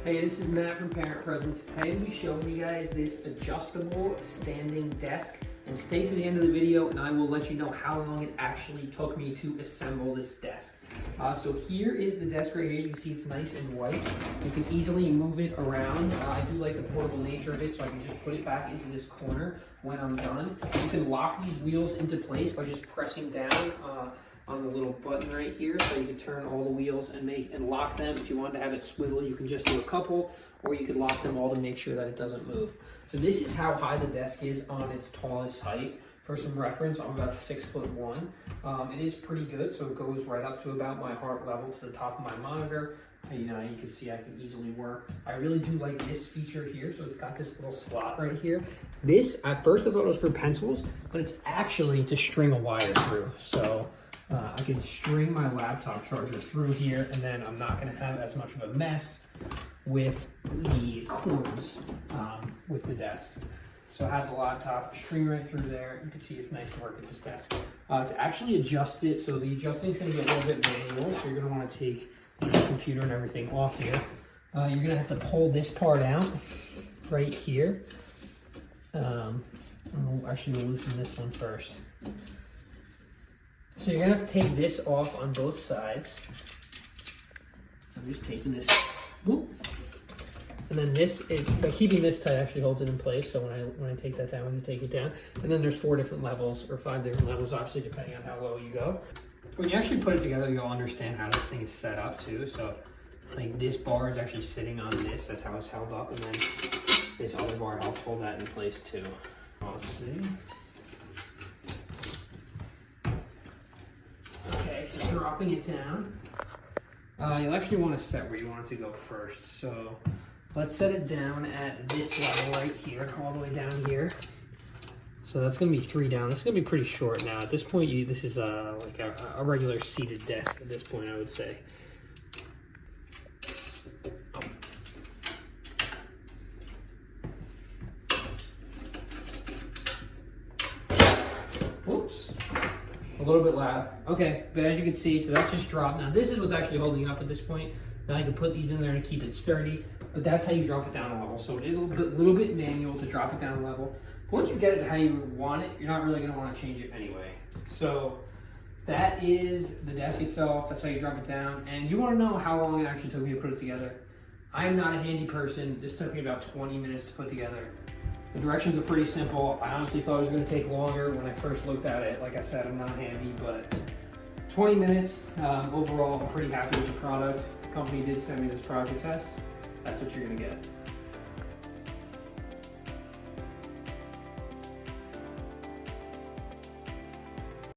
Hey, this is Matt from Parent Presence. Today I'm going to be showing you guys this adjustable standing desk. And stay to the end of the video and I will let you know how long it actually took me to assemble this desk. So here is the desk right here. You can see it's nice and white. You can easily move it around. I do like the portable nature of it, so I can just put it back into this corner when I'm done. You can lock these wheels into place by just pressing down on the little button right here, so you can turn all the wheels and lock them. If you want to have it swivel, you can just do a couple, or you could lock them all to make sure that it doesn't move. So this is how high the desk is on its tallest height. For some reference, I'm about 6'1". It is pretty good, so it goes right up to about my heart level to the top of my monitor. You can see I can easily work. I really do like this feature here. So it's got this little slot right here. This, at first I thought it was for pencils, but it's actually to string a wire through. So I can string my laptop charger through here, and then I'm not going to have as much of a mess with the cords with the desk. So I have the laptop string right through there. You can see it's nice to work at this desk. To actually adjust it, so the adjusting is going to be a little bit manual, so you're going to want to take the computer and everything off here. You're going to have to pull this part out right here. Actually, we'll loosen this one first. So you're going to have to take this off on both sides. So I'm just taking this, whoop. And then this, by keeping this tight, actually holds it in place. So when I take that down, when you take it down. And then there's 4 different levels, or 5 different levels, obviously, depending on how low you go. When you actually put it together, you'll understand how this thing is set up too. So like this bar is actually sitting on this. That's how it's held up. And then this other bar helps hold that in place too. Let's see. Okay, so dropping it down. You'll actually want to set where you want it to go first. So let's set it down at this level right here, all the way down here. So that's going to be 3 down. This is going to be pretty short now. At this point, this is like a regular seated desk at this point, I would say. Whoops. A little bit loud. Okay, but as you can see, so that's just dropped. Now this is what's actually holding it up at this point. Now I can put these in there to keep it sturdy, but that's how you drop it down a level. So it is a little bit manual to drop it down a level. Once you get it to how you want it, you're not really going to want to change it anyway. So that is the desk itself. That's how you drop it down. And you want to know how long it actually took me to put it together. I am not a handy person. This took me about 20 minutes to put together. The directions are pretty simple. I honestly thought it was going to take longer when I first looked at it. Like I said, I'm not handy, but 20 minutes. Overall, I'm pretty happy with the product. The company did send me this product to test. That's what you're going to get.